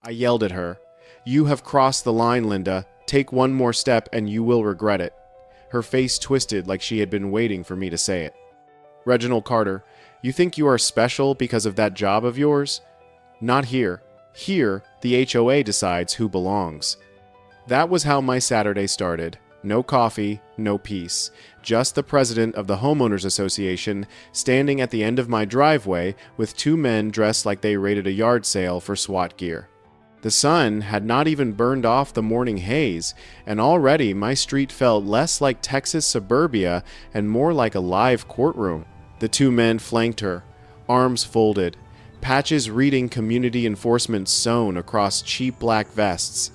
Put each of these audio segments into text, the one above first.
I yelled at her. "You have crossed the line, Linda. Take one more step and you will regret it." Her face twisted like she had been waiting for me to say it. "Reginald Carter, you think you are special because of that job of yours? Not here. Here, the HOA decides who belongs." That was how my Saturday started. No coffee, no peace. Just the president of the Homeowners Association standing at the end of my driveway with two men dressed like they raided a yard sale for SWAT gear. The sun had not even burned off the morning haze, and already my street felt less like Texas suburbia and more like a live courtroom. The two men flanked her, arms folded, patches reading community enforcement sewn across cheap black vests.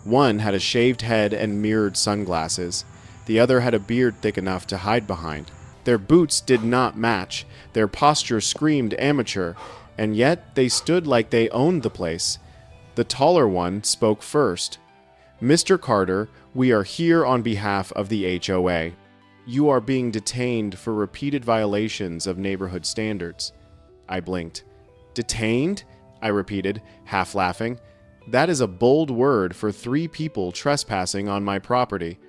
One had a shaved head and mirrored sunglasses. The other had a beard thick enough to hide behind. Their boots did not match. Their posture screamed amateur, and yet they stood like they owned the place. The taller one spoke first. "Mr. Carter, we are here on behalf of the HOA. You are being detained for repeated violations of neighborhood standards." I blinked. "Detained?" I repeated, half laughing. "That is a bold word for 3 people trespassing on my property."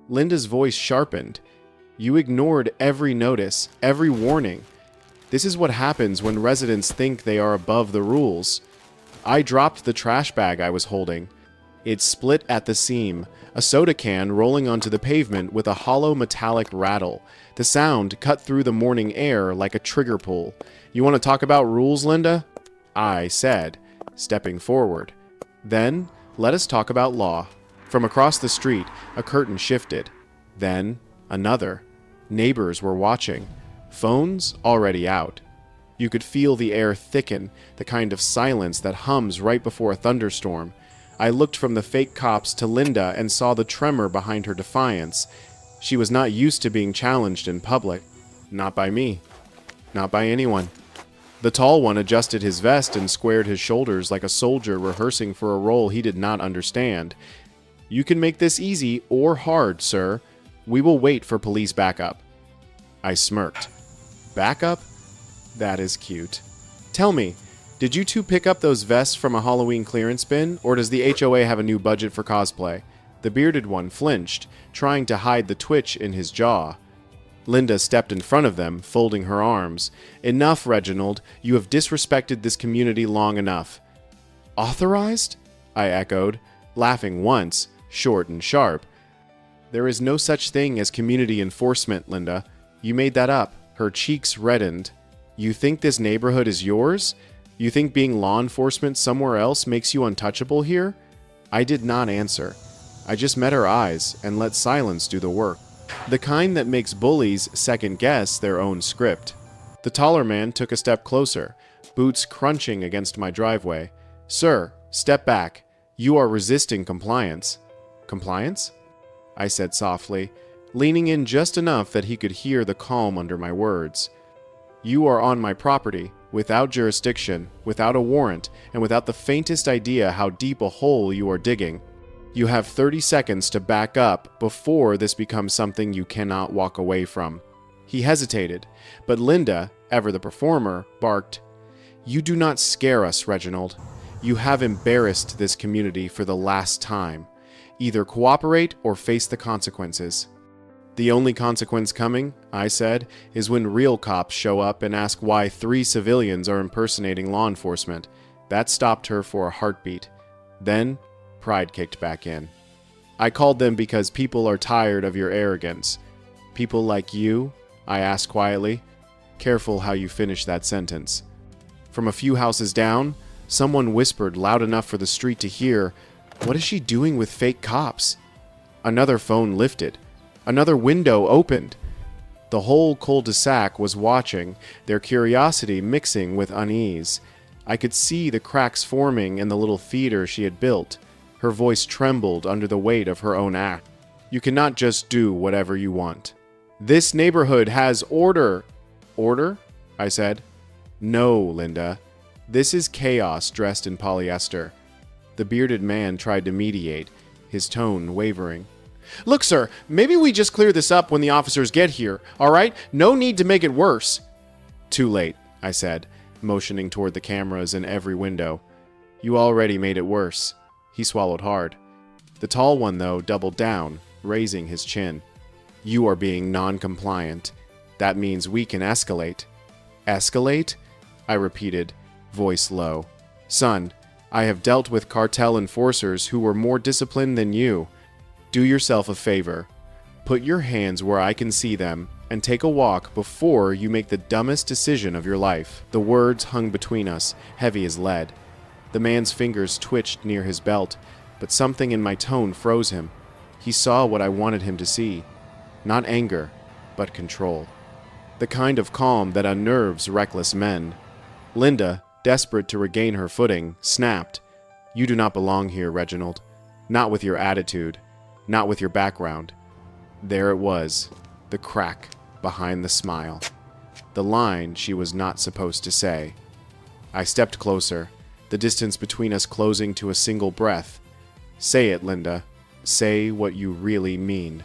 Linda's voice sharpened. "You ignored every notice, every warning. This is what happens when residents think they are above the rules." I dropped the trash bag I was holding. It split at the seam, a soda can rolling onto the pavement with a hollow metallic rattle. The sound cut through the morning air like a trigger pull. "You want to talk about rules, Linda?" I said, stepping forward. "Then, let us talk about law." From across the street, a curtain shifted. Then, another. Neighbors were watching. Phones already out. You could feel the air thicken, the kind of silence that hums right before a thunderstorm. I looked from the fake cops to Linda and saw the tremor behind her defiance. She was not used to being challenged in public. Not by me. Not by anyone. The tall one adjusted his vest and squared his shoulders like a soldier rehearsing for a role he did not understand. "You can make this easy or hard, sir. We will wait for police backup." I smirked. "Backup? That is cute. Tell me, did you two pick up those vests from a Halloween clearance bin, or does the HOA have a new budget for cosplay?" The bearded one flinched, trying to hide the twitch in his jaw. Linda stepped in front of them, folding her arms. "Enough, Reginald. You have disrespected this community long enough." "Authorized?" I echoed, laughing once, short and sharp. "There is no such thing as community enforcement, Linda. You made that up." Her cheeks reddened. "You think this neighborhood is yours? You think being law enforcement somewhere else makes you untouchable here?" I did not answer. I just met her eyes and let silence do the work. The kind that makes bullies second-guess their own script. The taller man took a step closer, boots crunching against my driveway. "Sir, step back. You are resisting compliance." "Compliance?" I said softly, leaning in just enough that he could hear the calm under my words. "You are on my property, without jurisdiction, without a warrant, and without the faintest idea how deep a hole you are digging. You have 30 seconds to back up before this becomes something you cannot walk away from." He hesitated, but Linda, ever the performer, barked, "You do not scare us, Reginald. You have embarrassed this community for the last time. Either cooperate or face the consequences." "The only consequence coming," I said, "is when real cops show up and ask why 3 civilians are impersonating law enforcement." That stopped her for a heartbeat. Then, pride kicked back in. "I called them because people are tired of your arrogance." "People like you?" I asked quietly. Careful how you finish that sentence. From a few houses down, someone whispered loud enough for the street to hear, "What is she doing with fake cops?" Another phone lifted. Another window opened. The whole cul-de-sac was watching, their curiosity mixing with unease. I could see the cracks forming in the little theater she had built. Her voice trembled under the weight of her own act. "You cannot just do whatever you want. This neighborhood has order." "Order?" I said. "No, Linda. This is chaos dressed in polyester." The bearded man tried to mediate, his tone wavering. "Look, sir, maybe we just clear this up when the officers get here, all right? No need to make it worse." "Too late," I said, motioning toward the cameras in every window. You already made it worse. He swallowed hard. The tall one, though, doubled down, raising his chin. You are being non-compliant. That means we can escalate. Escalate? I repeated, voice low. Son, I have dealt with cartel enforcers who were more disciplined than you. Do yourself a favor. Put your hands where I can see them and take a walk before you make the dumbest decision of your life. The words hung between us, heavy as lead. The man's fingers twitched near his belt, but something in my tone froze him. He saw what I wanted him to see. Not anger, but control. The kind of calm that unnerves reckless men. Linda, desperate to regain her footing, snapped. You do not belong here, Reginald. Not with your attitude. Not with your background. There it was, the crack behind the smile. The line she was not supposed to say. I stepped closer, the distance between us closing to a single breath. Say it, Linda. Say what you really mean.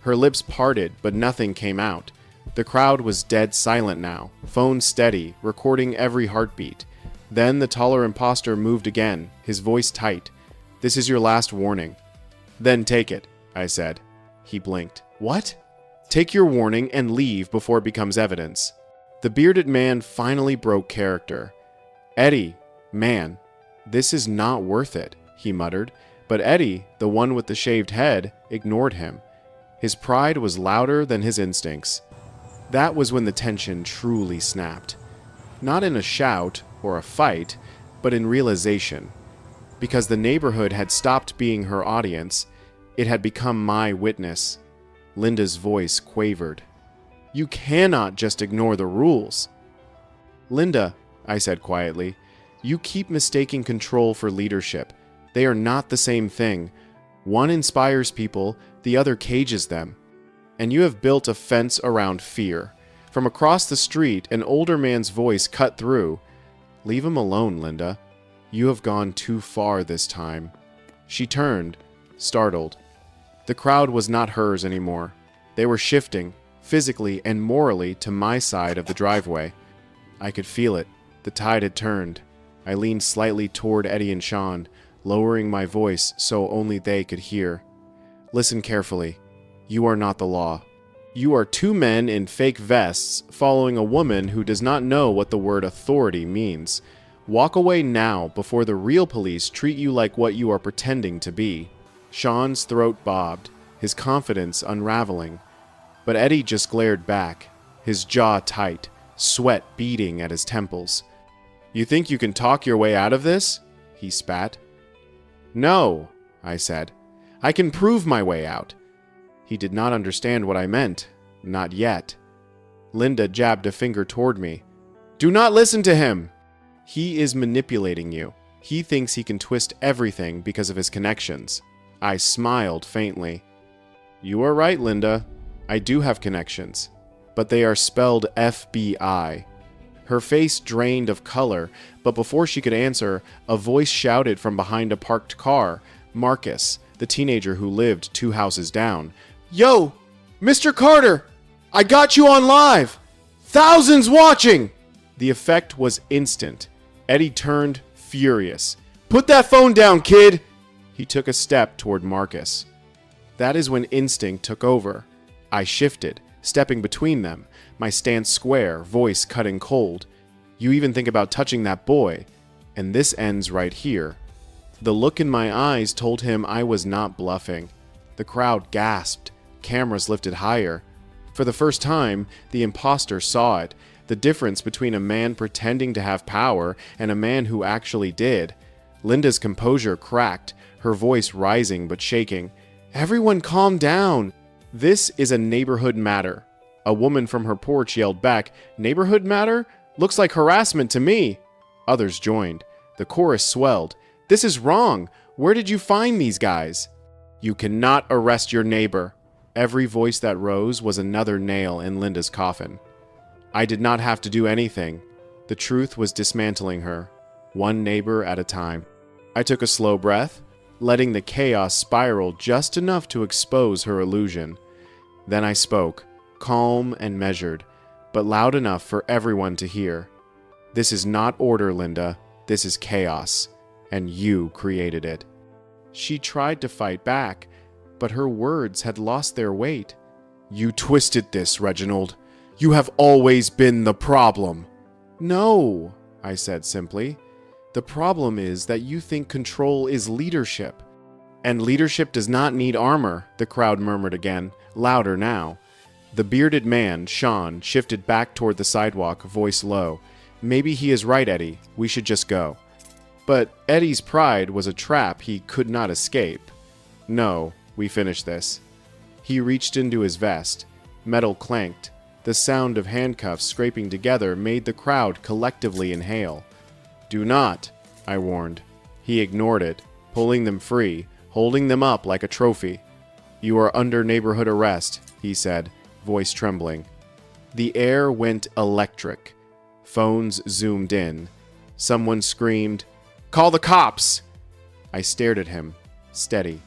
Her lips parted, but nothing came out. The crowd was dead silent now, phone steady, recording every heartbeat. Then the taller imposter moved again, his voice tight. This is your last warning. Then take it, I said. He blinked. What? Take your warning and leave before it becomes evidence. The bearded man finally broke character. Eddie, man, this is not worth it, he muttered. But Eddie, the one with the shaved head, ignored him. His pride was louder than his instincts. That was when the tension truly snapped. Not in a shout or a fight, but in realization. Because the neighborhood had stopped being her audience, it had become my witness. Linda's voice quavered. You cannot just ignore the rules. Linda, I said quietly, you keep mistaking control for leadership. They are not the same thing. One inspires people, the other cages them. And you have built a fence around fear. From across the street, an older man's voice cut through. Leave him alone, Linda. You have gone too far this time. She turned, startled. The crowd was not hers anymore. They were shifting, physically and morally, to my side of the driveway. I could feel it. The tide had turned. I leaned slightly toward Eddie and Sean, lowering my voice so only they could hear. Listen carefully. You are not the law. You are two men in fake vests following a woman who does not know what the word authority means. Walk away now before the real police treat you like what you are pretending to be. Sean's throat bobbed, his confidence unraveling. But Eddie just glared back, his jaw tight, sweat beading at his temples. You think you can talk your way out of this? He spat. No, I said. I can prove my way out. He did not understand what I meant. Not yet. Linda jabbed a finger toward me. Do not listen to him. He is manipulating you. He thinks he can twist everything because of his connections. I smiled faintly. You are right, Linda. I do have connections. But they are spelled FBI. Her face drained of color, but before she could answer, a voice shouted from behind a parked car. Marcus, the teenager who lived 2 houses down. Yo, Mr. Carter! I got you on live! Thousands watching! The effect was instant. Eddie turned, furious. Put that phone down, kid! He took a step toward Marcus. That is when instinct took over. I shifted, stepping between them, my stance square, voice cutting cold. You even think about touching that boy, and this ends right here. The look in my eyes told him I was not bluffing. The crowd gasped, cameras lifted higher. For the first time, the imposter saw it, the difference between a man pretending to have power and a man who actually did. Linda's composure cracked, her voice rising but shaking. Everyone calm down. This is a neighborhood matter. A woman from her porch yelled back, Neighborhood matter? Looks like harassment to me. Others joined. The chorus swelled. This is wrong. Where did you find these guys? You cannot arrest your neighbor. Every voice that rose was another nail in Linda's coffin. I did not have to do anything. The truth was dismantling her, one neighbor at a time. I took a slow breath, letting the chaos spiral just enough to expose her illusion. Then I spoke, calm and measured, but loud enough for everyone to hear. This is not order, Linda. This is chaos. and you created it." She tried to fight back, but her words had lost their weight. "You twisted this, Reginald. You have always been the problem." "No," I said simply. "The problem is that you think control is leadership." "And leadership does not need armor," the crowd murmured again, louder now. The bearded man, Sean, shifted back toward the sidewalk, voice low. "Maybe he is right, Eddie. We should just go." But Eddie's pride was a trap he could not escape. "No, we finished this." He reached into his vest. Metal clanked. The sound of handcuffs scraping together made the crowd collectively inhale. "Do not," I warned. He ignored it, pulling them free, holding them up like a trophy. "You are under neighborhood arrest," he said, voice trembling. The air went electric. Phones zoomed in. Someone screamed, "Call the cops!" I stared at him, steady.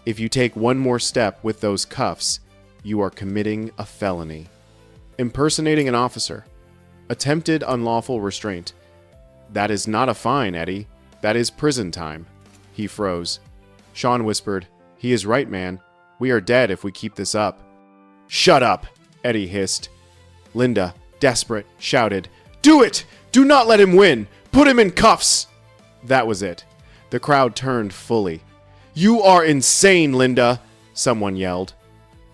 "If you take one more step with those cuffs, you are committing a felony." Impersonating an officer. Attempted unlawful restraint. "That is not a fine, Eddie. That is prison time." He froze. Sean whispered, "He is right, man. We are dead if we keep this up." "Shut up!" Eddie hissed. Linda, desperate, shouted, "Do it! Do not let him win! Put him in cuffs!" That was it. The crowd turned fully. "You are insane, Linda!" someone yelled.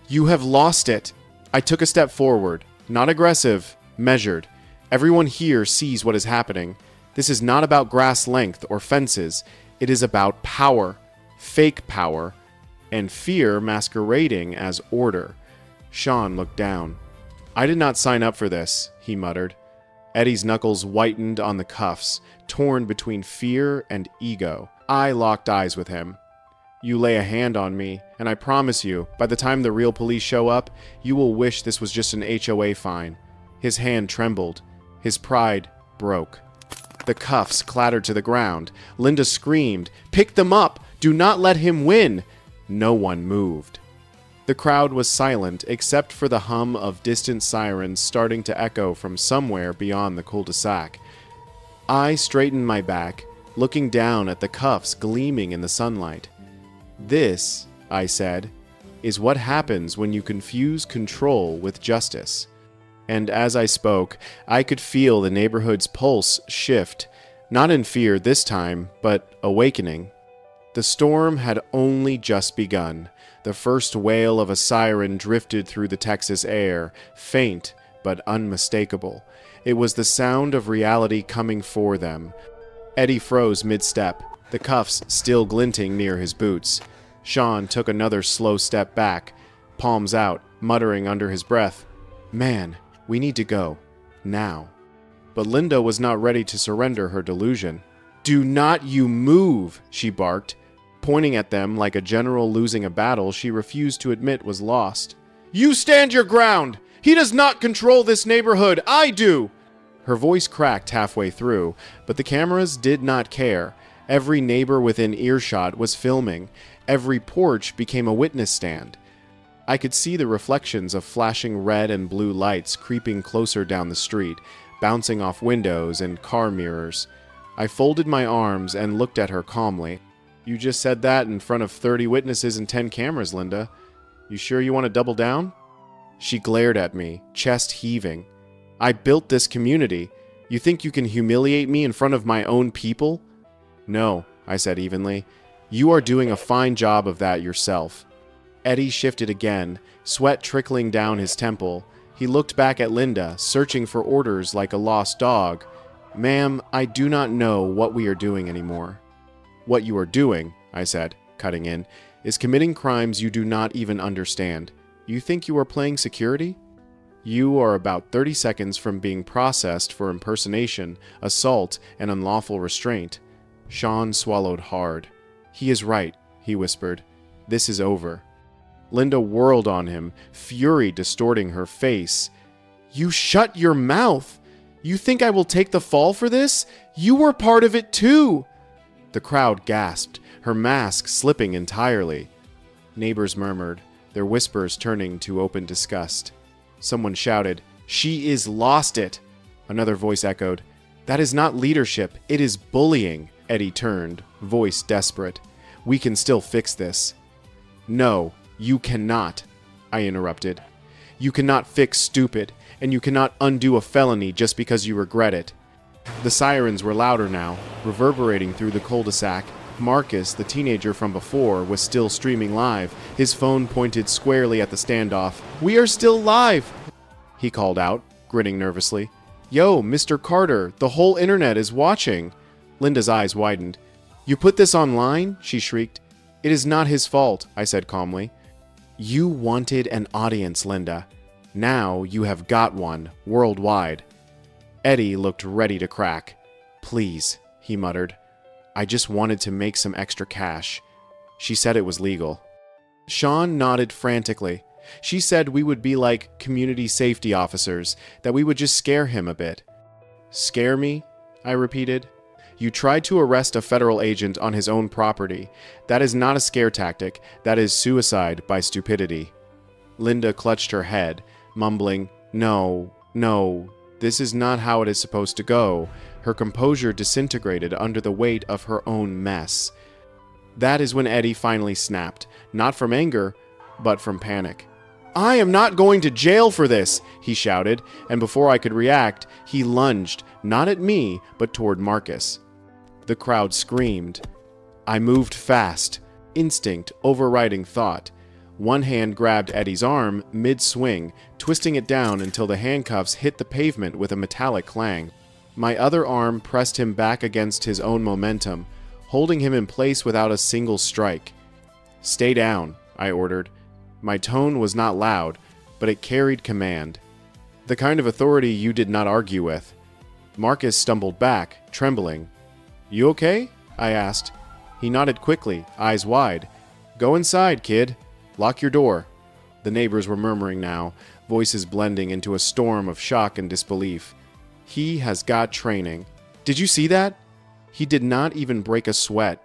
"You have lost it." I took a step forward, not aggressive, measured. Everyone here sees what is happening. This is not about grass length or fences. It is about power, fake power, and fear masquerading as order. Sean looked down. "I did not sign up for this," he muttered. Eddie's knuckles whitened on the cuffs, torn between fear and ego. I locked eyes with him. "You lay a hand on me, and I promise you, by the time the real police show up, you will wish this was just an HOA fine." His hand trembled. His pride broke. The cuffs clattered to the ground. Linda screamed, "Pick them up! Do not let him win!" No one moved. The crowd was silent except for the hum of distant sirens starting to echo from somewhere beyond the cul-de-sac. I straightened my back, looking down at the cuffs gleaming in the sunlight. "This," I said, "is what happens when you confuse control with justice." And as I spoke, I could feel the neighborhood's pulse shift, not in fear this time, but awakening. The storm had only just begun. The first wail of a siren drifted through the Texas air, faint but unmistakable. It was the sound of reality coming for them. Eddie froze mid-step, the cuffs still glinting near his boots. Sean took another slow step back, palms out, muttering under his breath, "Man, we need to go. Now." But Linda was not ready to surrender her delusion. "Do not you move," she barked, pointing at them like a general losing a battle she refused to admit was lost. "You stand your ground! He does not control this neighborhood! I do!" Her voice cracked halfway through, but the cameras did not care. Every neighbor within earshot was filming. Every porch became a witness stand. I could see the reflections of flashing red and blue lights creeping closer down the street, bouncing off windows and car mirrors. I folded my arms and looked at her calmly. "You just said that in front of 30 witnesses and 10 cameras, Linda. You sure you want to double down?" She glared at me, chest heaving. "I built this community. You think you can humiliate me in front of my own people?" "No," I said evenly. "You are doing a fine job of that yourself." Eddie shifted again, sweat trickling down his temple. He looked back at Linda, searching for orders like a lost dog. "Ma'am, I do not know what we are doing anymore." "What you are doing," I said, cutting in, "is committing crimes you do not even understand. You think you are playing security? You are about 30 seconds from being processed for impersonation, assault, and unlawful restraint." Sean swallowed hard. "He is right," he whispered. "This is over." Linda whirled on him, fury distorting her face. "You shut your mouth! You think I will take the fall for this? You were part of it too!" The crowd gasped, her mask slipping entirely. Neighbors murmured, their whispers turning to open disgust. Someone shouted, "She is lost it!" Another voice echoed, "That is not leadership, it is bullying." Eddie turned, voice desperate. We can still fix this. No, you cannot, I interrupted. You cannot fix stupid, and you cannot undo a felony just because you regret it. The sirens were louder now, reverberating through the cul-de-sac. Marcus, the teenager from before, was still streaming live, his phone pointed squarely at the standoff. We are still live, he called out, grinning nervously. Yo, Mr. Carter, the whole internet is watching. Linda's eyes widened. You put this online? She shrieked. It is not his fault, I said calmly. You wanted an audience, Linda. Now you have got one, worldwide. Eddie looked ready to crack. Please, he muttered. I just wanted to make some extra cash. She said it was legal. Sean nodded frantically. She said we would be like community safety officers, that we would just scare him a bit. Scare me? I repeated. You tried to arrest a federal agent on his own property. That is not a scare tactic. That is suicide by stupidity. Linda clutched her head, mumbling, No, this is not how it is supposed to go. Her composure disintegrated under the weight of her own mess. That is when Eddie finally snapped, not from anger, but from panic. I am not going to jail for this, he shouted, and before I could react, he lunged, not at me, but toward Marcus. The crowd screamed. I moved fast, instinct overriding thought. One hand grabbed Eddie's arm mid-swing, twisting it down until the handcuffs hit the pavement with a metallic clang. My other arm pressed him back against his own momentum, holding him in place without a single strike. Stay down, I ordered. My tone was not loud, but it carried command. The kind of authority you did not argue with. Marcus stumbled back, trembling. You okay? I asked. He nodded quickly, eyes wide. Go inside, kid. Lock your door. The neighbors were murmuring now, voices blending into a storm of shock and disbelief. He has got training. Did you see that? He did not even break a sweat.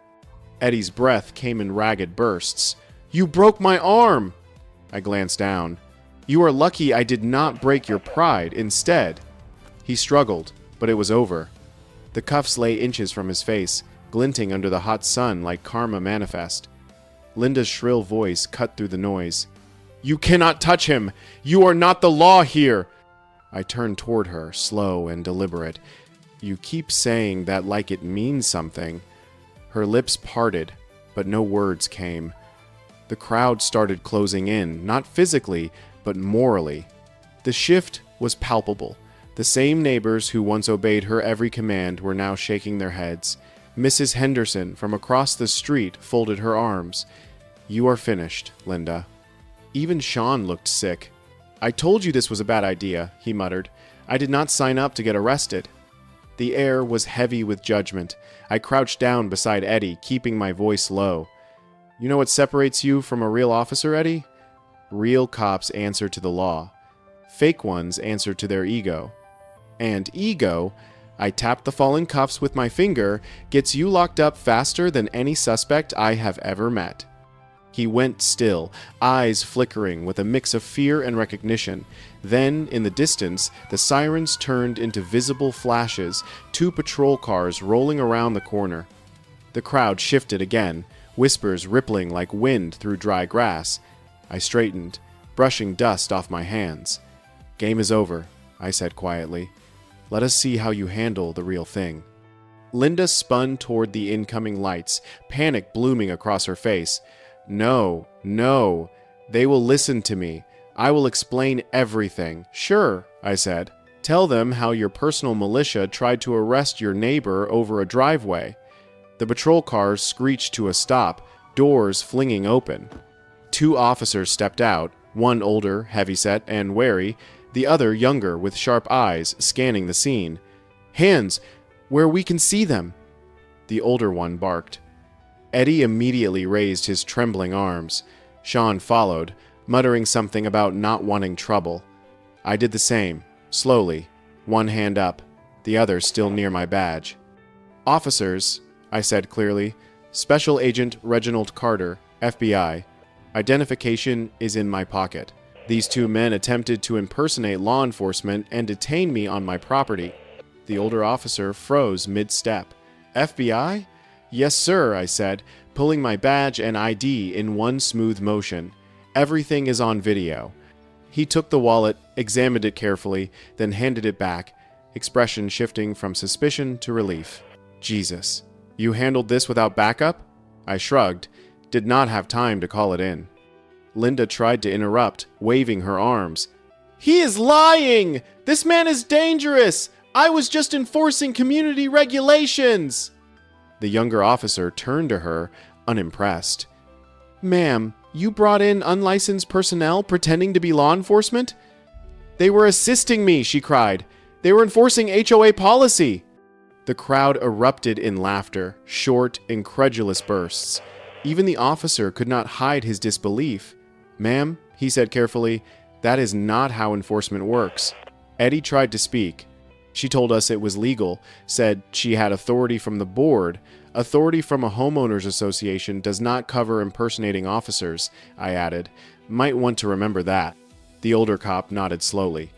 Eddie's breath came in ragged bursts. You broke my arm! I glanced down. You are lucky I did not break your pride instead. He struggled, but it was over. The cuffs lay inches from his face, glinting under the hot sun like karma manifest. Linda's shrill voice cut through the noise. You cannot touch him! You are not the law here! I turned toward her, slow and deliberate. You keep saying that like it means something. Her lips parted, but no words came. The crowd started closing in, not physically, but morally. The shift was palpable. The same neighbors who once obeyed her every command were now shaking their heads. Mrs. Henderson, from across the street, folded her arms. You are finished, Linda. Even Sean looked sick. I told you this was a bad idea, he muttered. I did not sign up to get arrested. The air was heavy with judgment. I crouched down beside Eddie, keeping my voice low. You know what separates you from a real officer, Eddie? Real cops answer to the law. Fake ones answer to their ego. And ego, I tapped the fallen cuffs with my finger, gets you locked up faster than any suspect I have ever met. He went still, eyes flickering with a mix of fear and recognition. Then, in the distance, the sirens turned into visible flashes, 2 patrol cars rolling around the corner. The crowd shifted again, whispers rippling like wind through dry grass. I straightened, brushing dust off my hands. Game is over, I said quietly. Let us see how you handle the real thing. Linda spun toward the incoming lights, panic blooming across her face. No, they will listen to me. I will explain everything. Sure, I said. Tell them how your personal militia tried to arrest your neighbor over a driveway. The patrol cars screeched to a stop, doors flinging open. 2 officers stepped out, one older, heavyset, and wary, the other younger with sharp eyes, scanning the scene. Hands, where we can see them, the older one barked. Eddie immediately raised his trembling arms. Sean followed, muttering something about not wanting trouble. I did the same, slowly, one hand up, the other still near my badge. Officers, I said clearly, Special Agent Reginald Carter, FBI. Identification is in my pocket. These 2 men attempted to impersonate law enforcement and detain me on my property. The older officer froze mid-step. FBI? Yes, sir, I said, pulling my badge and ID in one smooth motion. Everything is on video. He took the wallet, examined it carefully, then handed it back, expression shifting from suspicion to relief. Jesus, you handled this without backup? I shrugged, did not have time to call it in. Linda tried to interrupt, waving her arms. He is lying! This man is dangerous! I was just enforcing community regulations! The younger officer turned to her, unimpressed. Ma'am, you brought in unlicensed personnel pretending to be law enforcement? They were assisting me, she cried. They were enforcing HOA policy. The crowd erupted in laughter, short, incredulous bursts. Even the officer could not hide his disbelief. Ma'am, he said carefully, that is not how enforcement works. Eddie tried to speak. She told us it was legal, said she had authority from the board. Authority from a homeowners association does not cover impersonating officers, I added. Might want to remember that. The older cop nodded slowly.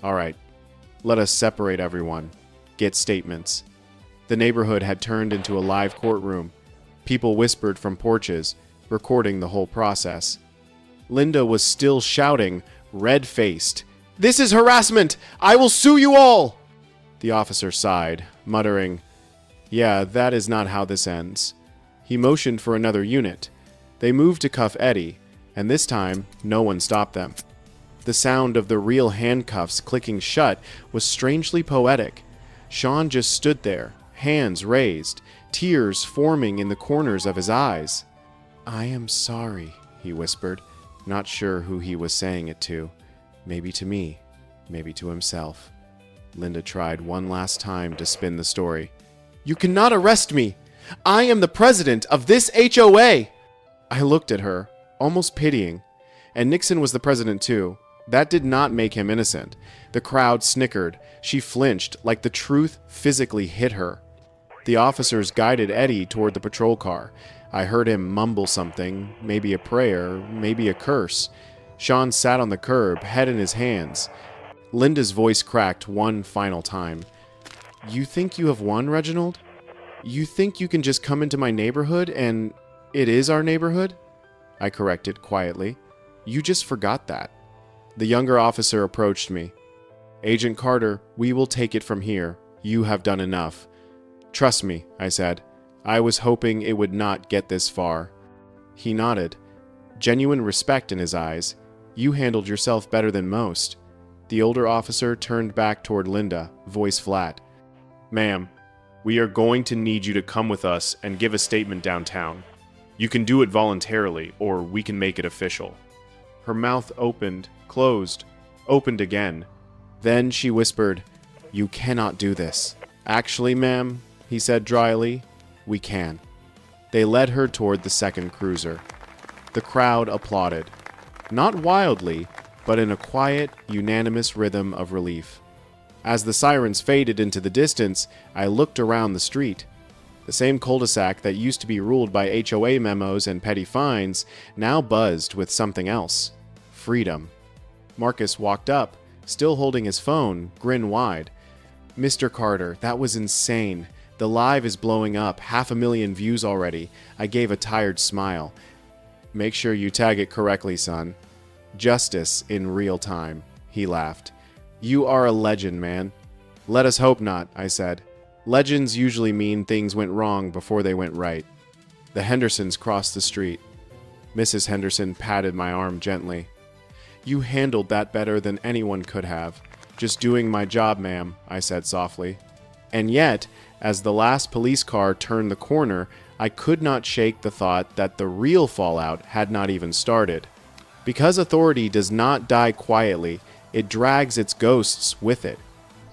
All right, let us separate everyone. Get statements. The neighborhood had turned into a live courtroom. People whispered from porches, recording the whole process. Linda was still shouting, red-faced. This is harassment! I will sue you all! The officer sighed, muttering, Yeah, that is not how this ends. He motioned for another unit. They moved to cuff Eddie, and this time, no one stopped them. The sound of the real handcuffs clicking shut was strangely poetic. Sean just stood there, hands raised, tears forming in the corners of his eyes. I am sorry, he whispered, not sure who he was saying it to. Maybe to me, maybe to himself. Linda tried one last time to spin the story. You cannot arrest me! I am the president of this HOA! I looked at her, almost pitying. And Nixon was the president too. That did not make him innocent. The crowd snickered. She flinched, like the truth physically hit her. The officers guided Eddie toward the patrol car. I heard him mumble something, maybe a prayer, maybe a curse. Sean sat on the curb, head in his hands. Linda's voice cracked one final time. You think you have won, Reginald? You think you can just come into my neighborhood and it is our neighborhood? I corrected quietly. You just forgot that. The younger officer approached me. Agent Carter, we will take it from here. You have done enough. Trust me, I said. I was hoping it would not get this far. He nodded. Genuine respect in his eyes. You handled yourself better than most. The older officer turned back toward Linda, voice flat. Ma'am, we are going to need you to come with us and give a statement downtown. You can do it voluntarily, or we can make it official. Her mouth opened, closed, opened again. Then she whispered, You cannot do this. Actually, ma'am, he said dryly, we can. They led her toward the second cruiser. The crowd applauded. Not wildly, but in a quiet, unanimous rhythm of relief. As the sirens faded into the distance, I looked around the street. The same cul-de-sac that used to be ruled by HOA memos and petty fines now buzzed with something else. Freedom. Marcus walked up, still holding his phone, grin wide. Mr. Carter, that was insane. The live is blowing up, 500,000 views already. I gave a tired smile. Make sure you tag it correctly, son. Justice in real time, he laughed. You are a legend, man. Let us hope not, I said. Legends usually mean things went wrong before they went right. The Hendersons crossed the street. Mrs. Henderson patted my arm gently. You handled that better than anyone could have. Just doing my job, ma'am, I said softly. And yet, as the last police car turned the corner, I could not shake the thought that the real fallout had not even started. Because authority does not die quietly, it drags its ghosts with it.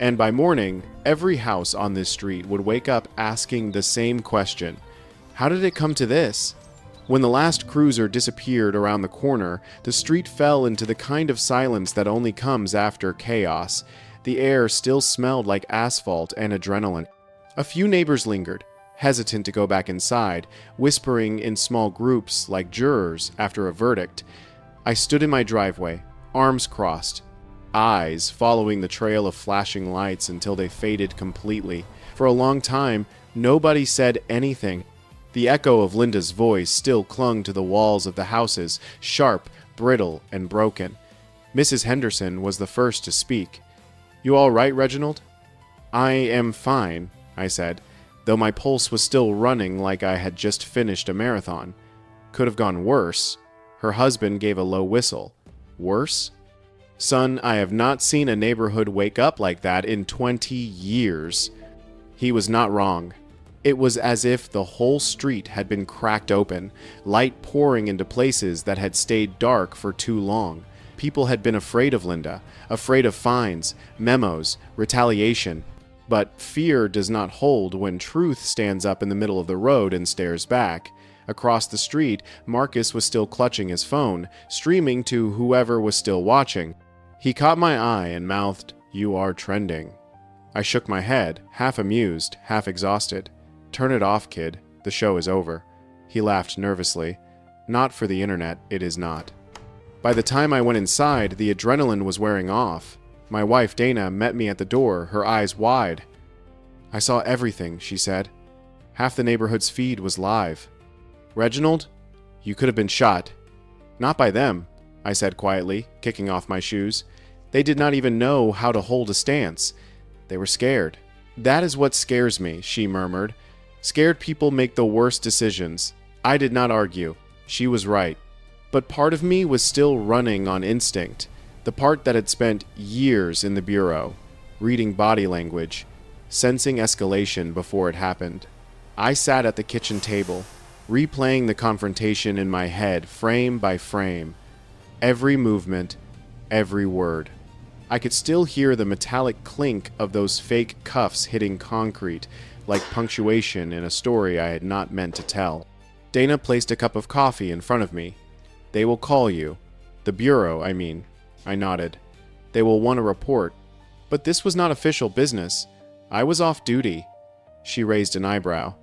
And by morning, every house on this street would wake up asking the same question. How did it come to this? When the last cruiser disappeared around the corner, the street fell into the kind of silence that only comes after chaos. The air still smelled like asphalt and adrenaline. A few neighbors lingered, hesitant to go back inside, whispering in small groups like jurors after a verdict. I stood in my driveway, arms crossed, eyes following the trail of flashing lights until they faded completely. For a long time, nobody said anything. The echo of Linda's voice still clung to the walls of the houses, sharp, brittle, and broken. Mrs. Henderson was the first to speak. "You all right, Reginald?" "I am fine," I said, though my pulse was still running like I had just finished a marathon. Could have gone worse. Her husband gave a low whistle. Worse? "Son, I have not seen a neighborhood wake up like that in 20 years. He was not wrong. It was as if the whole street had been cracked open, light pouring into places that had stayed dark for too long. People had been afraid of Linda, afraid of fines, memos, retaliation. But fear does not hold when truth stands up in the middle of the road and stares back. Across the street, Marcus was still clutching his phone, streaming to whoever was still watching. He caught my eye and mouthed, "You are trending." I shook my head, half amused, half exhausted. "Turn it off, kid. The show is over." He laughed nervously. "Not for the internet, it is not." By the time I went inside, the adrenaline was wearing off. My wife, Dana, met me at the door, her eyes wide. "I saw everything," she said. "Half the neighborhood's feed was live." "Reginald, you could have been shot." "Not by them," I said quietly, kicking off my shoes. "They did not even know how to hold a stance. They were scared." "That is what scares me," she murmured. "Scared people make the worst decisions." I did not argue. She was right. But part of me was still running on instinct, the part that had spent years in the bureau, reading body language, sensing escalation before it happened. I sat at the kitchen table, replaying the confrontation in my head frame by frame. Every movement, every word. I could still hear the metallic clink of those fake cuffs hitting concrete, like punctuation in a story I had not meant to tell. Dana placed a cup of coffee in front of me. "They will call you. The bureau, I mean." I nodded. "They will want a report." "But this was not official business. I was off duty." She raised an eyebrow.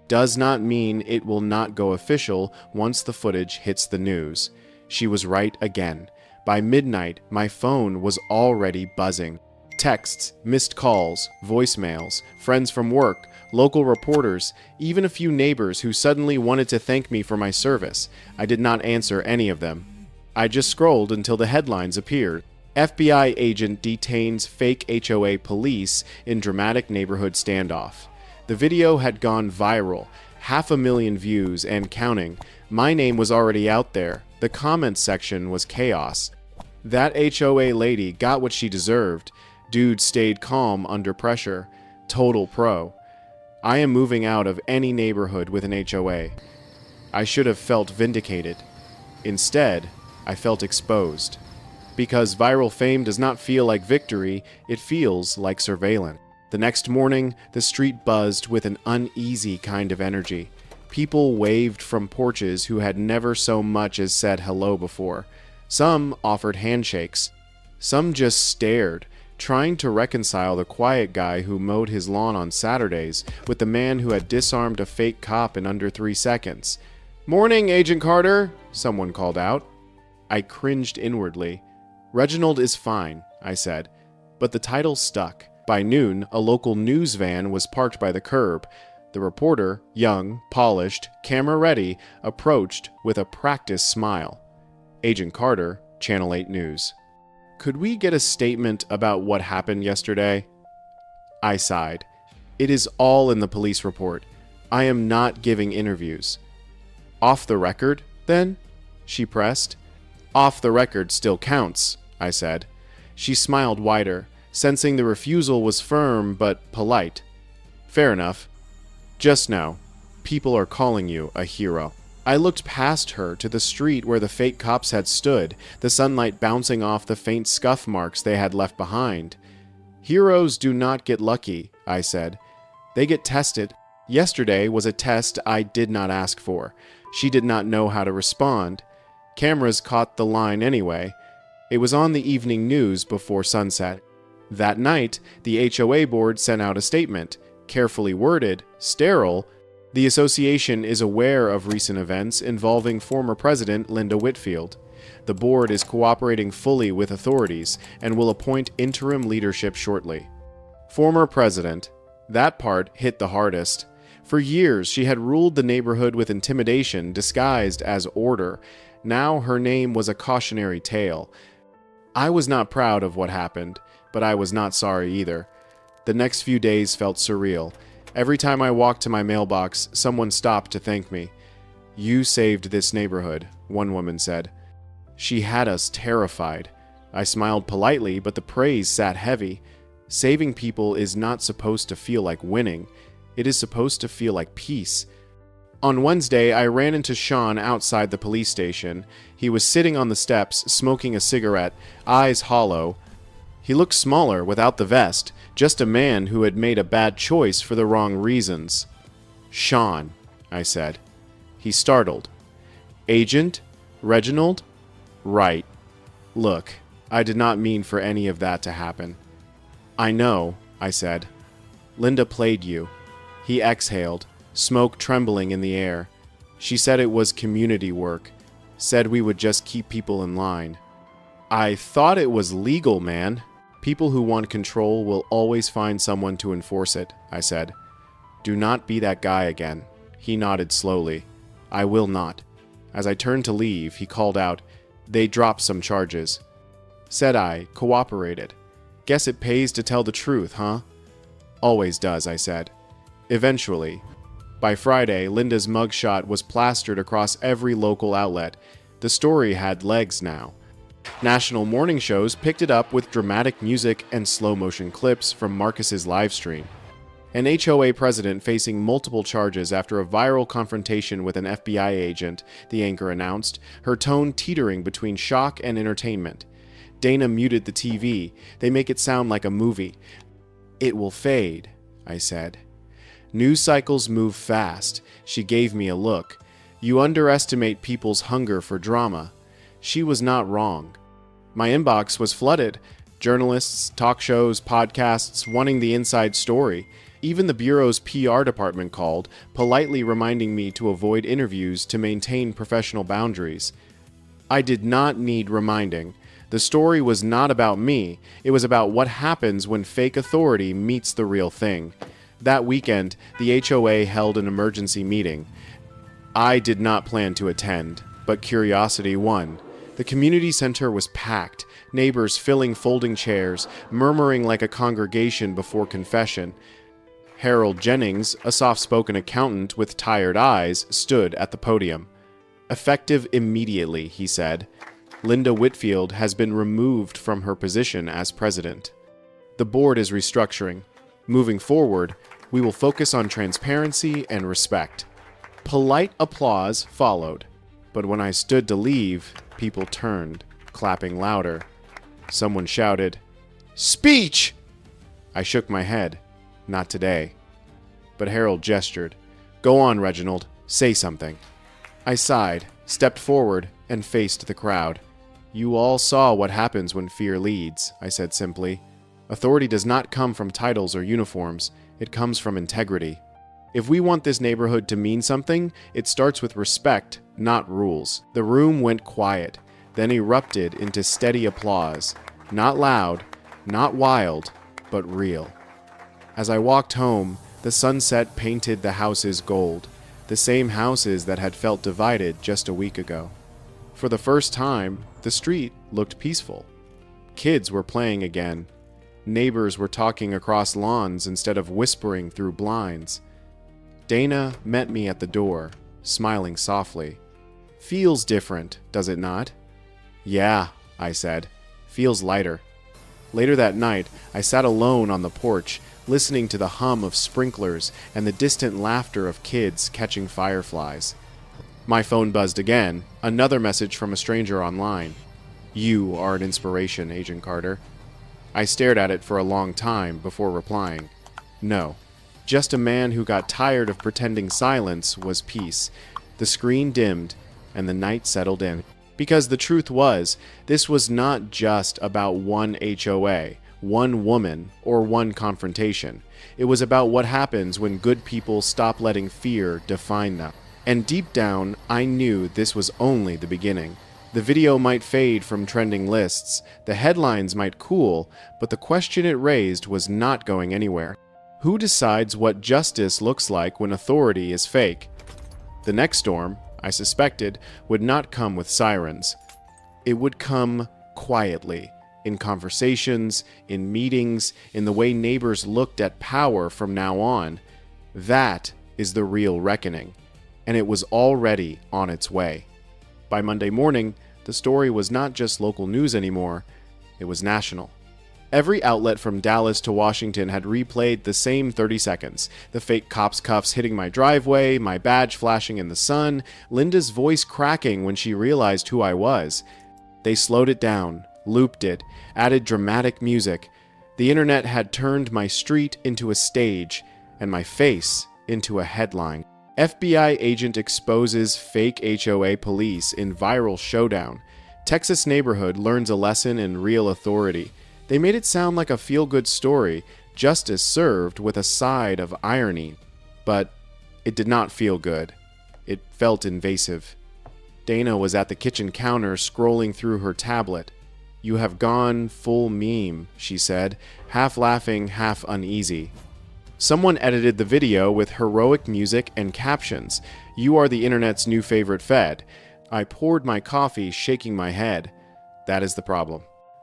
"Does not mean it will not go official once the footage hits the news." She was right again. By midnight, my phone was already buzzing. Texts, missed calls, voicemails, friends from work, local reporters, even a few neighbors who suddenly wanted to thank me for my service. I did not answer any of them. I just scrolled until the headlines appeared. FBI agent detains fake HOA police in dramatic neighborhood standoff. The video had gone viral, 500,000 views and counting. My name was already out there. The comments section was chaos. That HOA lady got what she deserved. Dude stayed calm under pressure. Total pro. I am moving out of any neighborhood with an HOA. I should have felt vindicated. Instead, I felt exposed. Because viral fame does not feel like victory, it feels like surveillance. The next morning, the street buzzed with an uneasy kind of energy. People waved from porches who had never so much as said hello before. Some offered handshakes. Some just stared, trying to reconcile the quiet guy who mowed his lawn on Saturdays with the man who had disarmed a fake cop in under 3 seconds. "Morning, Agent Carter," someone called out. I cringed inwardly. "Reginald is fine," I said, but the title stuck. By noon, a local news van was parked by the curb. The reporter, young, polished, camera-ready, approached with a practiced smile. Agent Carter, Channel 8 News. "Could we get a statement about what happened yesterday?" I sighed. "It is all in the police report. I am not giving interviews." "Off the record, then?" she pressed. "Off the record still counts," I said. She smiled wider, sensing the refusal was firm but polite. "Fair enough. Just know, people are calling you a hero." I looked past her to the street where the fake cops had stood, the sunlight bouncing off the faint scuff marks they had left behind. "Heroes do not get lucky," I said. "They get tested. Yesterday was a test I did not ask for. She did not know how to respond. Cameras caught the line anyway. It was on the evening news before sunset. That night, the HOA board sent out a statement, carefully worded, sterile. The association is aware of recent events involving former President Linda Whitfield. The board is cooperating fully with authorities and will appoint interim leadership shortly. Former President. That part hit the hardest. For years, she had ruled the neighborhood with intimidation disguised as order. Now her name was a cautionary tale. I was not proud of what happened, but I was not sorry either. The next few days felt surreal. Every time I walked to my mailbox, someone stopped to thank me. "You saved this neighborhood," one woman said. She had us terrified. I smiled politely, but the praise sat heavy. Saving people is not supposed to feel like winning. It is supposed to feel like peace. On Wednesday, I ran into Sean outside the police station. He was sitting on the steps, smoking a cigarette, eyes hollow. He looked smaller without the vest, just a man who had made a bad choice for the wrong reasons. "Sean," I said. He startled. "Agent? Reginald?" "Right. Look, I did not mean for any of that to happen." "I know," I said. "Linda played you." He exhaled, smoke trembling in the air. "She said it was community work. Said we would just keep people in line." "I thought it was legal, man." "People who want control will always find someone to enforce it," I said. "Do not be that guy again." He nodded slowly. "I will not." As I turned to leave, he called out, "They dropped some charges." Said I, cooperated. "Guess it pays to tell the truth, huh?" "Always does," I said. Eventually. By Friday, Linda's mugshot was plastered across every local outlet. The story had legs now. National morning shows picked it up with dramatic music and slow-motion clips from Marcus's live stream. An HOA president facing multiple charges after a viral confrontation with an FBI agent, the anchor announced, her tone teetering between shock and entertainment. Dana muted the TV. "They make it sound like a movie." "It will fade," I said. "News cycles move fast." She gave me a look. "You underestimate people's hunger for drama." She was not wrong. My inbox was flooded. Journalists, talk shows, podcasts wanting the inside story. Even the Bureau's PR department called, politely reminding me to avoid interviews to maintain professional boundaries. I did not need reminding. The story was not about me. It was about what happens when fake authority meets the real thing. That weekend, the HOA held an emergency meeting. I did not plan to attend, but curiosity won. The community center was packed, neighbors filling folding chairs, murmuring like a congregation before confession. Harold Jennings, a soft-spoken accountant with tired eyes, stood at the podium. "Effective immediately," he said. "Linda Whitfield has been removed from her position as president. The board is restructuring. Moving forward, we will focus on transparency and respect." Polite applause followed, but when I stood to leave, people turned, clapping louder. Someone shouted, "Speech!" I shook my head. Not today. But Harold gestured. "Go on, Reginald. Say something." I sighed, stepped forward, and faced the crowd. "You all saw what happens when fear leads," I said simply. "Authority does not come from titles or uniforms. It comes from integrity. If we want this neighborhood to mean something, it starts with respect, not rules." The room went quiet, then erupted into steady applause. Not loud, not wild, but real. As I walked home, the sunset painted the houses gold, the same houses that had felt divided just a week ago. For the first time, the street looked peaceful. Kids were playing again. Neighbors were talking across lawns instead of whispering through blinds. Dana met me at the door, smiling softly. "Feels different, does it not?" "Yeah," I said. "Feels lighter." Later that night, I sat alone on the porch, listening to the hum of sprinklers and the distant laughter of kids catching fireflies. My phone buzzed again, another message from a stranger online. "You are an inspiration, Agent Carter." I stared at it for a long time before replying. No, just a man who got tired of pretending silence was peace. The screen dimmed, and the night settled in. Because the truth was, this was not just about one HOA, one woman, or one confrontation. It was about what happens when good people stop letting fear define them. And deep down, I knew this was only the beginning. The video might fade from trending lists, the headlines might cool, but the question it raised was not going anywhere. Who decides what justice looks like when authority is fake? The next storm, I suspected, would not come with sirens. It would come quietly, in conversations, in meetings, in the way neighbors looked at power from now on. That is the real reckoning, and it was already on its way. By Monday morning, the story was not just local news anymore, it was national. Every outlet from Dallas to Washington had replayed the same 30 seconds. The fake cops' cuffs hitting my driveway, my badge flashing in the sun, Linda's voice cracking when she realized who I was. They slowed it down, looped it, added dramatic music. The internet had turned my street into a stage, and my face into a headline. FBI agent exposes fake HOA police in viral showdown. Texas neighborhood learns a lesson in real authority. They made it sound like a feel-good story, justice served with a side of irony. But it did not feel good. It felt invasive. Dana was at the kitchen counter scrolling through her tablet. "You have gone full meme," she said, half laughing, half uneasy. Someone edited the video with heroic music and captions. "You are the internet's new favorite fed." I poured my coffee, shaking my head. That is the problem.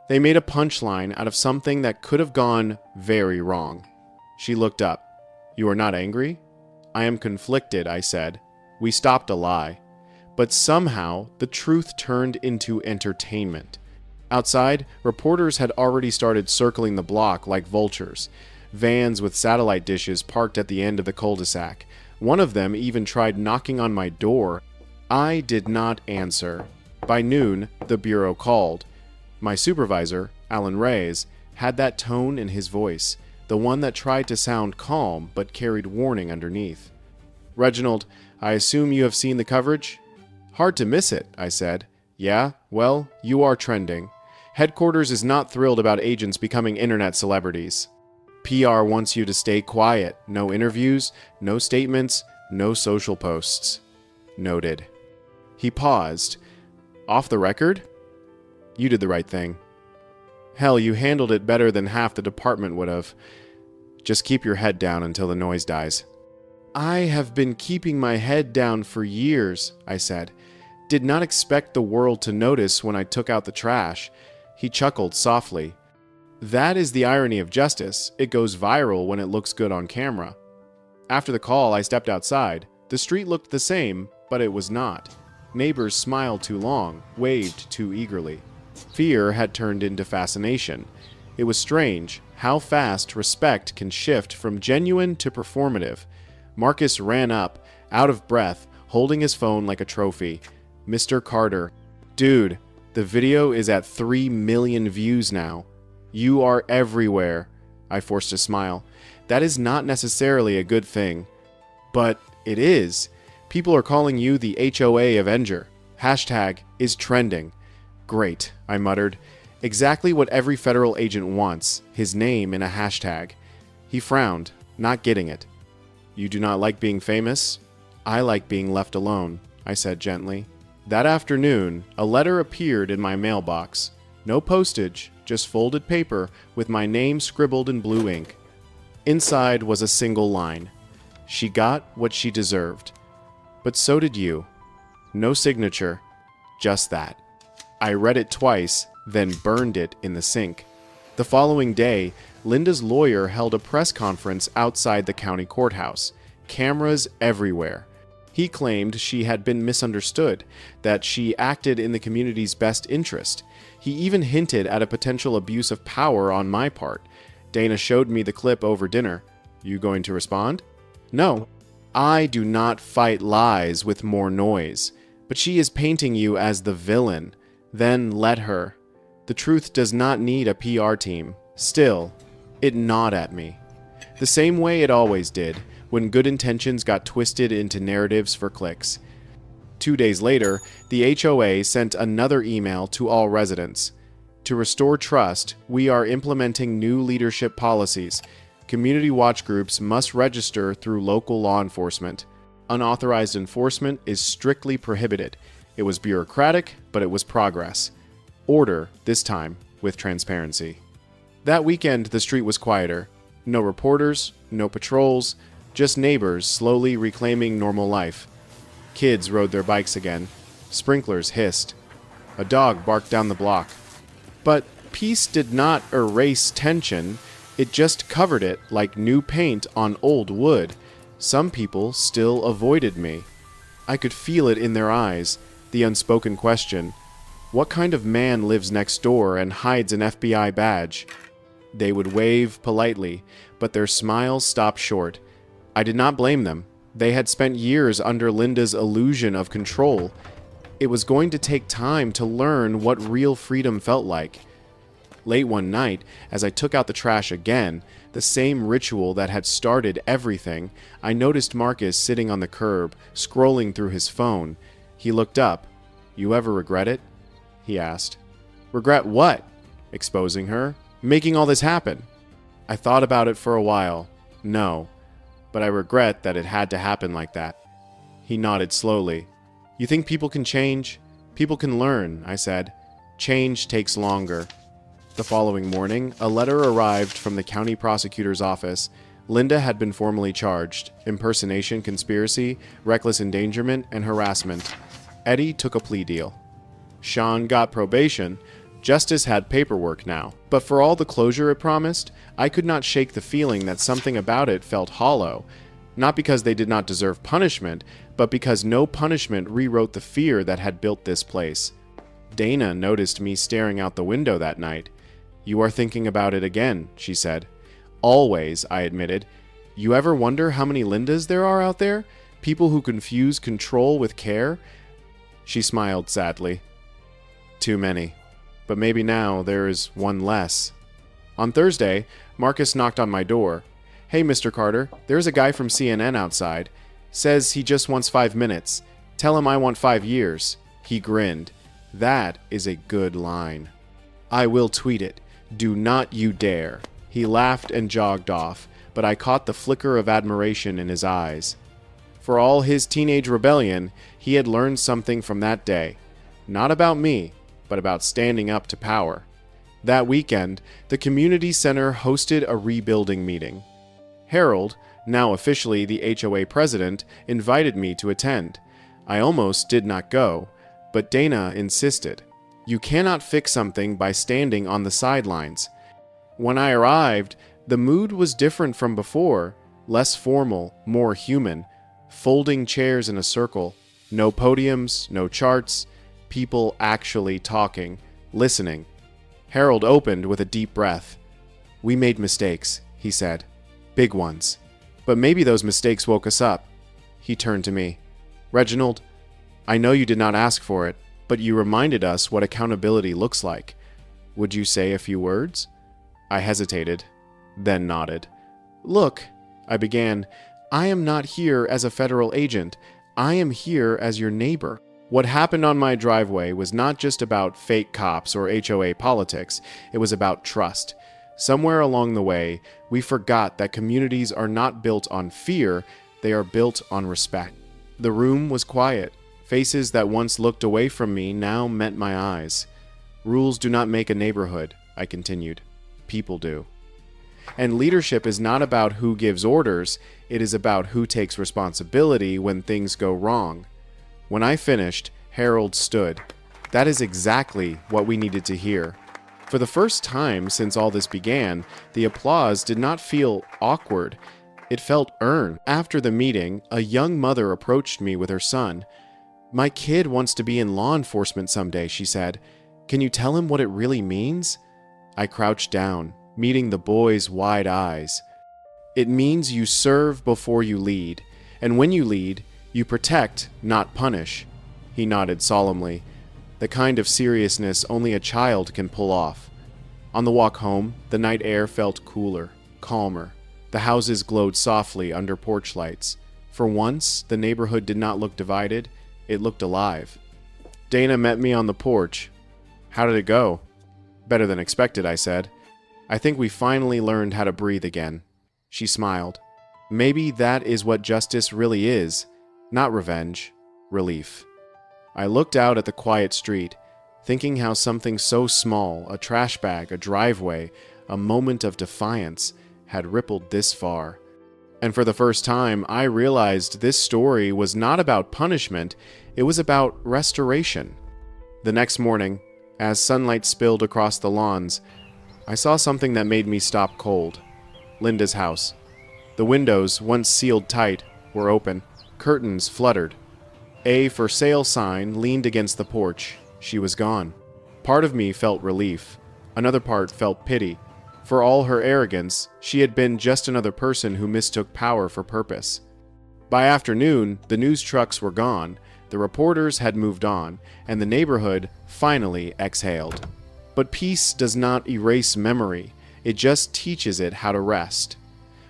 They made a punchline out of something that could have gone very wrong. She looked up. "You are not angry?" "I am conflicted," I said. We stopped a lie. But somehow, the truth turned into entertainment. Outside, reporters had already started circling the block like vultures. Vans with satellite dishes parked at the end of the cul-de-sac. One of them even tried knocking on my door. I did not answer. By noon, the bureau called. My supervisor, Alan Reyes, had that tone in his voice, the one that tried to sound calm but carried warning underneath. "Reginald, I assume you have seen the coverage?" "Hard to miss it," I said. "Yeah, well, you are trending. Headquarters is not thrilled about agents becoming internet celebrities. PR wants you to stay quiet. No interviews, no statements, no social posts." "Noted." He paused. "Off the record?" "You did the right thing." "Hell, you handled it better than half the department would have. Just keep your head down until the noise dies." "I have been keeping my head down for years," I said. "Did not expect the world to notice when I took out the trash." He chuckled softly. "That is the irony of justice. It goes viral when it looks good on camera." After the call, I stepped outside. The street looked the same, but it was not. Neighbors smiled too long, waved too eagerly. Fear had turned into fascination. It was strange how fast respect can shift from genuine to performative. Marcus ran up, out of breath, holding his phone like a trophy. "Mr. Carter, dude, the video is at 3 million views now. You are everywhere." I forced a smile. "That is not necessarily a good thing." "But it is. People are calling you the HOA Avenger. Hashtag is trending." "Great," I muttered. Exactly what every federal agent wants, his name in a hashtag. He frowned, not getting it. "You do not like being famous?" "I like being left alone," I said gently. That afternoon, a letter appeared in my mailbox. No postage, just folded paper with my name scribbled in blue ink. Inside was a single line. "She got what she deserved. But so did you." No signature, just that. I read it twice, then burned it in the sink. The following day, Linda's lawyer held a press conference outside the county courthouse. Cameras everywhere. He claimed she had been misunderstood, that she acted in the community's best interest. He even hinted at a potential abuse of power on my part. Dana showed me the clip over dinner. "You going to respond?" "No. I do not fight lies with more noise. But she is painting you as the villain. Then let her. The truth does not need a PR team." Still, it gnawed at me. The same way it always did, when good intentions got twisted into narratives for clicks. 2 days later, the HOA sent another email to all residents. "To restore trust, we are implementing new leadership policies. Community watch groups must register through local law enforcement. Unauthorized enforcement is strictly prohibited." It was bureaucratic, but it was progress. Order, this time, with transparency. That weekend, the street was quieter. No reporters, no patrols, just neighbors slowly reclaiming normal life. Kids rode their bikes again. Sprinklers hissed. A dog barked down the block. But peace did not erase tension. It just covered it like new paint on old wood. Some people still avoided me. I could feel it in their eyes, the unspoken question. What kind of man lives next door and hides an FBI badge? They would wave politely, but their smiles stopped short. I did not blame them. They had spent years under Linda's illusion of control. It was going to take time to learn what real freedom felt like. Late one night, as I took out the trash again, the same ritual that had started everything, I noticed Marcus sitting on the curb, scrolling through his phone. He looked up. "You ever regret it?" he asked. "Regret what?" "Exposing her? Making all this happen?" I thought about it for a while. No, but I regret that it had to happen like that. He nodded slowly. "You think people can change?" "People can learn," I said. "Change takes longer." The following morning, a letter arrived from the county prosecutor's office. Linda had been formally charged: impersonation, conspiracy, reckless endangerment, and harassment. Eddie took a plea deal. Sean got probation. Justice had paperwork now. But for all the closure it promised, I could not shake the feeling that something about it felt hollow. Not because they did not deserve punishment, but because no punishment rewrote the fear that had built this place. Dana noticed me staring out the window that night. "You are thinking about it again," she said. "Always," I admitted. "You ever wonder how many Lindas there are out there? People who confuse control with care?" She smiled sadly. "Too many. But maybe now there is one less." On Thursday, Marcus knocked on my door. "Hey, Mr. Carter, there's a guy from CNN outside. Says he just wants 5 minutes. Tell him I want 5 years." He grinned. "That is a good line. I will tweet it. Do not you dare." He laughed and jogged off, but I caught the flicker of admiration in his eyes. For all his teenage rebellion, he had learned something from that day. Not about me, but about standing up to power. That weekend, the community center hosted a rebuilding meeting. Harold, now officially the HOA president, invited me to attend. I almost did not go, but Dana insisted. You cannot fix something by standing on the sidelines. When I arrived, the mood was different from before, less formal, more human. Folding chairs in a circle, no podiums, no charts, people actually talking, listening. Harold opened with a deep breath. "We made mistakes," he said. "Big ones. But maybe those mistakes woke us up." He turned to me. "Reginald, I know you did not ask for it, but you reminded us what accountability looks like. Would you say a few words?" I hesitated, then nodded. "Look," I began, "I am not here as a federal agent. I am here as your neighbor." What happened on my driveway was not just about fake cops or HOA politics. It was about trust. Somewhere along the way, we forgot that communities are not built on fear, they are built on respect. The room was quiet. Faces that once looked away from me now met my eyes. "Rules do not make a neighborhood," I continued. "People do." And leadership is not about who gives orders, it is about who takes responsibility when things go wrong. When I finished, Harold stood. That is exactly what we needed to hear. For the first time since all this began, the applause did not feel awkward. It felt earned. After the meeting, a young mother approached me with her son. "My kid wants to be in law enforcement someday," she said. "Can you tell him what it really means?" I crouched down, meeting the boy's wide eyes. "It means you serve before you lead, and when you lead, you protect, not punish." He nodded solemnly, the kind of seriousness only a child can pull off. On the walk home, the night air felt cooler, calmer. The houses glowed softly under porch lights. For once, the neighborhood did not look divided, it looked alive. Dana met me on the porch. "How did it go?" "Better than expected," I said. "I think we finally learned how to breathe again." She smiled. "Maybe that is what justice really is. Not revenge, relief." I looked out at the quiet street, thinking how something so small, a trash bag, a driveway, a moment of defiance, had rippled this far. And for the first time, I realized this story was not about punishment, it was about restoration. The next morning, as sunlight spilled across the lawns, I saw something that made me stop cold. Linda's house. The windows, once sealed tight, were open. Curtains fluttered. A for sale sign leaned against the porch. She was gone. Part of me felt relief. Another part felt pity. For all her arrogance, she had been just another person who mistook power for purpose. By afternoon, the news trucks were gone, the reporters had moved on, and the neighborhood finally exhaled. But peace does not erase memory, it just teaches it how to rest.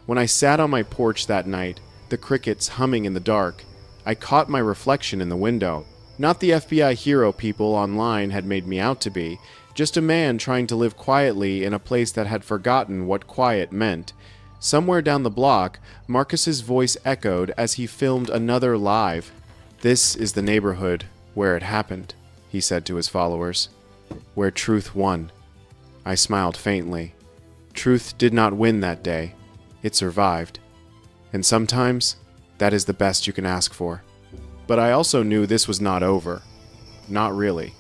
When I sat on my porch that night, the crickets humming in the dark, I caught my reflection in the window. Not the FBI hero people online had made me out to be, just a man trying to live quietly in a place that had forgotten what quiet meant. Somewhere down the block, Marcus's voice echoed as he filmed another live. "This is the neighborhood where it happened," he said to his followers. "Where truth won." I smiled faintly. Truth did not win that day. It survived. And sometimes, that is the best you can ask for. But I also knew this was not over. Not really.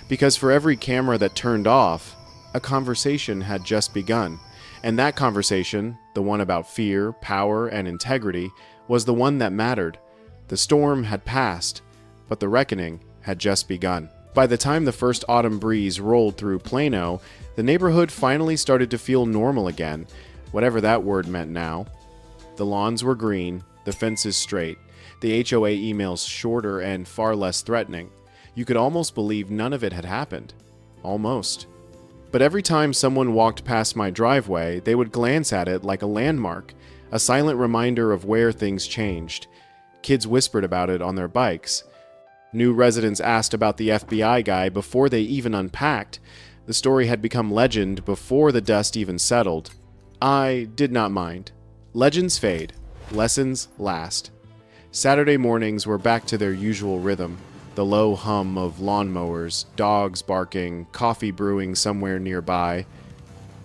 Because for every camera that turned off, a conversation had just begun. And that conversation, the one about fear, power, and integrity, was the one that mattered. The storm had passed, but the reckoning had just begun. By the time the first autumn breeze rolled through Plano, the neighborhood finally started to feel normal again, whatever that word meant now. The lawns were green, the fences straight, the HOA emails shorter and far less threatening. You could almost believe none of it had happened. Almost. But every time someone walked past my driveway, they would glance at it like a landmark, a silent reminder of where things changed. Kids whispered about it on their bikes. New residents asked about the FBI guy before they even unpacked. The story had become legend before the dust even settled. I did not mind. Legends fade. Lessons last. Saturday mornings were back to their usual rhythm. The low hum of lawnmowers, dogs barking, coffee brewing somewhere nearby.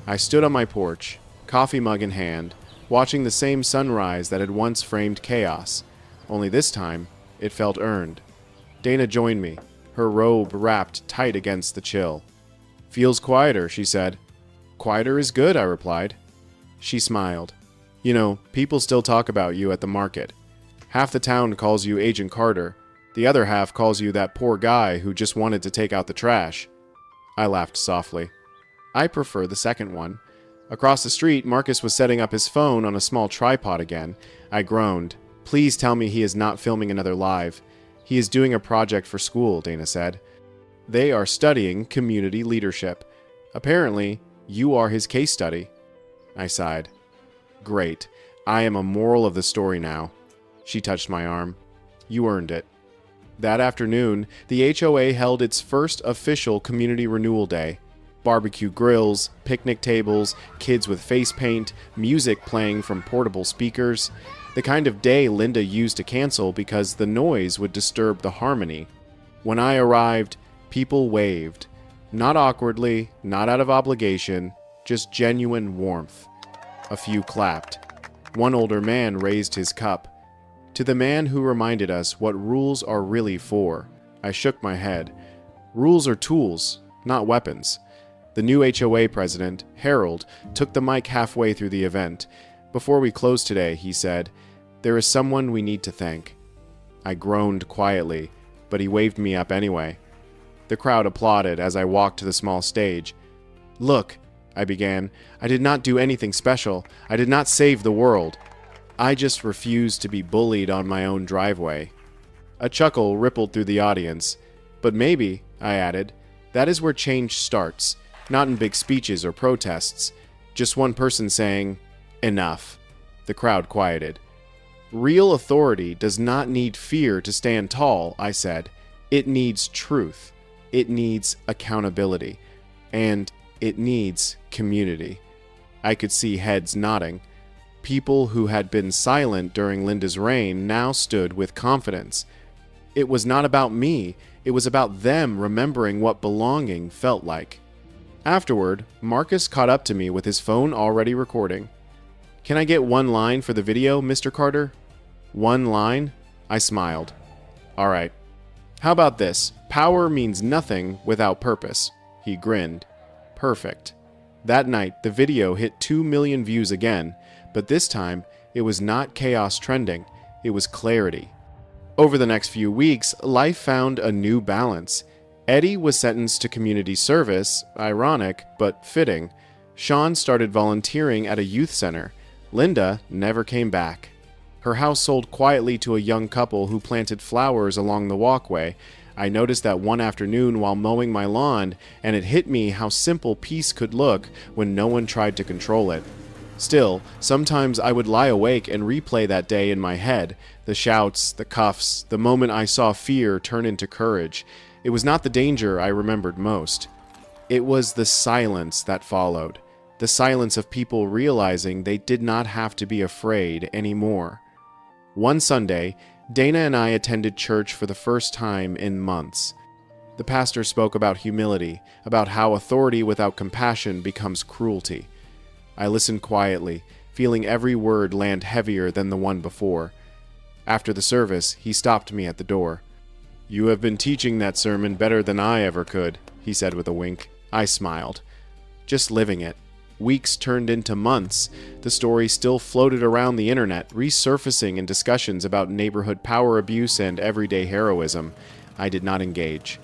I stood on my porch, coffee mug in hand, watching the same sunrise that had once framed chaos. Only this time, it felt earned. Dana joined me, her robe wrapped tight against the chill. "Feels quieter," she said. "Quieter is good," I replied. She smiled. "You know, people still talk about you at the market. Half the town calls you Agent Carter. The other half calls you that poor guy who just wanted to take out the trash." I laughed softly. I prefer the second one. Across the street, Marcus was setting up his phone on a small tripod again. I groaned. "Please tell me he is not filming another live." "He is doing a project for school," Dana said. "They are studying community leadership. Apparently, you are his case study." I sighed. "Great. I am a moral of the story now." She touched my arm. "You earned it." That afternoon, the HOA held its first official Community Renewal Day. Barbecue grills, picnic tables, kids with face paint, music playing from portable speakers. The kind of day Linda used to cancel because the noise would disturb the harmony. When I arrived, people waved. Not awkwardly, not out of obligation, just genuine warmth. A few clapped. One older man raised his cup. To the man who reminded us what rules are really for, I shook my head. Rules are tools, not weapons. The new HOA president, Harold, took the mic halfway through the event. "Before we close today," he said, "there is someone we need to thank." I groaned quietly, but he waved me up anyway. The crowd applauded as I walked to the small stage. "Look," I began, "I did not do anything special. I did not save the world. I just refused to be bullied on my own driveway." A chuckle rippled through the audience. "But maybe," I added, "that is where change starts, not in big speeches or protests. Just one person saying, 'Enough.'" The crowd quieted. "Real authority does not need fear to stand tall," I said. "It needs truth. It needs accountability. And it needs community." I could see heads nodding. People who had been silent during Linda's reign now stood with confidence. It was not about me, it was about them remembering what belonging felt like. Afterward, Marcus caught up to me with his phone already recording. Can I get one line for the video, Mr. Carter? One line? I smiled. All right. How about this? Power means nothing without purpose. He grinned. Perfect. That night, the video hit 2 million views again, but this time, it was not chaos trending, it was clarity. Over the next few weeks, life found a new balance. Eddie was sentenced to community service, ironic, but fitting. Sean started volunteering at a youth center. Linda never came back. Her house sold quietly to a young couple who planted flowers along the walkway. I noticed that one afternoon while mowing my lawn, and it hit me how simple peace could look when no one tried to control it. Still, sometimes I would lie awake and replay that day in my head, the shouts, the cuffs, the moment I saw fear turn into courage. It was not the danger I remembered most. It was the silence that followed, the silence of people realizing they did not have to be afraid anymore. One Sunday, Dana and I attended church for the first time in months. The pastor spoke about humility, about how authority without compassion becomes cruelty. I listened quietly, feeling every word land heavier than the one before. After the service, he stopped me at the door. "You have been teaching that sermon better than I ever could," he said with a wink. I smiled. Just living it. Weeks turned into months. The story still floated around the internet, resurfacing in discussions about neighborhood power abuse and everyday heroism. I did not engage.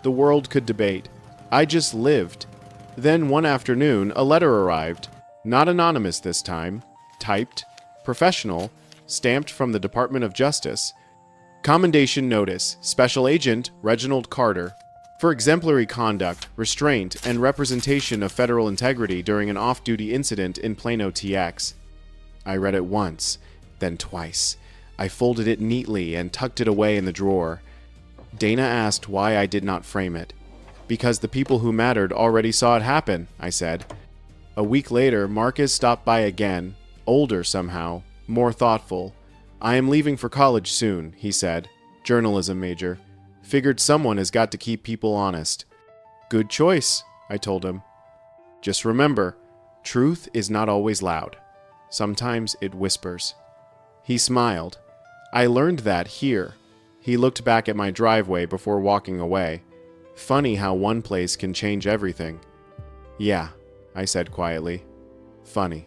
The world could debate. I just lived. Then one afternoon, a letter arrived. Not anonymous this time. Typed. Professional. Stamped from the Department of Justice. Commendation notice. Special Agent Reginald Carter. For exemplary conduct, restraint, and representation of federal integrity during an off-duty incident in Plano, TX. I read it once, then twice. I folded it neatly and tucked it away in the drawer. Dana asked why I did not frame it. "Because the people who mattered already saw it happen," I said. A week later, Marcus stopped by again, older somehow, more thoughtful. "I am leaving for college soon," he said. "Journalism major. Figured someone has got to keep people honest." "Good choice," I told him. "Just remember, truth is not always loud. Sometimes it whispers." He smiled. "I learned that here." He looked back at my driveway before walking away. Funny how one place can change everything. "Yeah," I said quietly. "Funny."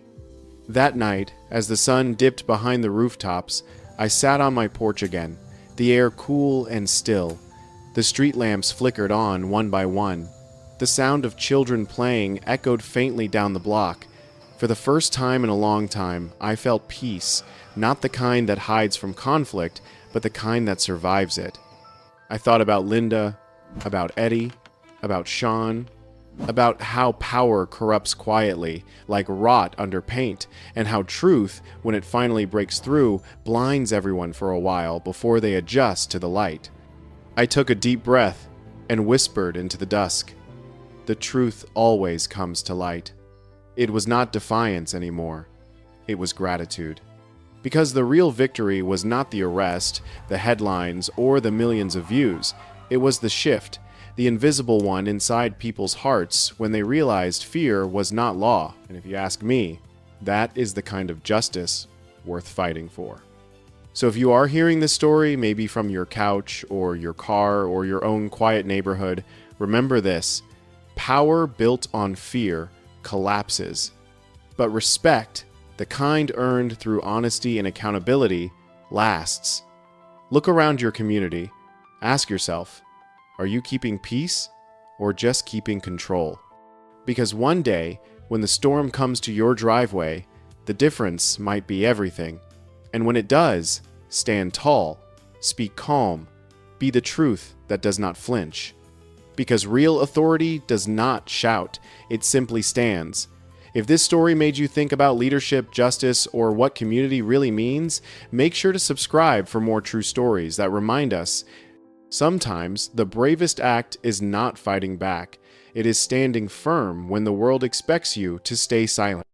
That night, as the sun dipped behind the rooftops, I sat on my porch again, the air cool and still. The street lamps flickered on one by one. The sound of children playing echoed faintly down the block. For the first time in a long time, I felt peace, not the kind that hides from conflict, but the kind that survives it. I thought about Linda, about Eddie, about Sean, about how power corrupts quietly, like rot under paint, and how truth, when it finally breaks through, blinds everyone for a while before they adjust to the light. I took a deep breath and whispered into the dusk. The truth always comes to light. It was not defiance anymore. It was gratitude. Because the real victory was not the arrest, the headlines, or the millions of views. It was the shift, the invisible one inside people's hearts when they realized fear was not law. And if you ask me, that is the kind of justice worth fighting for. So if you are hearing this story, maybe from your couch or your car or your own quiet neighborhood, remember this: power built on fear collapses. But respect, the kind earned through honesty and accountability, lasts. Look around your community. Ask yourself, are you keeping peace or just keeping control? Because one day, when the storm comes to your driveway, the difference might be everything. And when it does, stand tall, speak calm, be the truth that does not flinch. Because real authority does not shout, it simply stands. If this story made you think about leadership, justice, or what community really means, make sure to subscribe for more true stories that remind us sometimes the bravest act is not fighting back. It is standing firm when the world expects you to stay silent.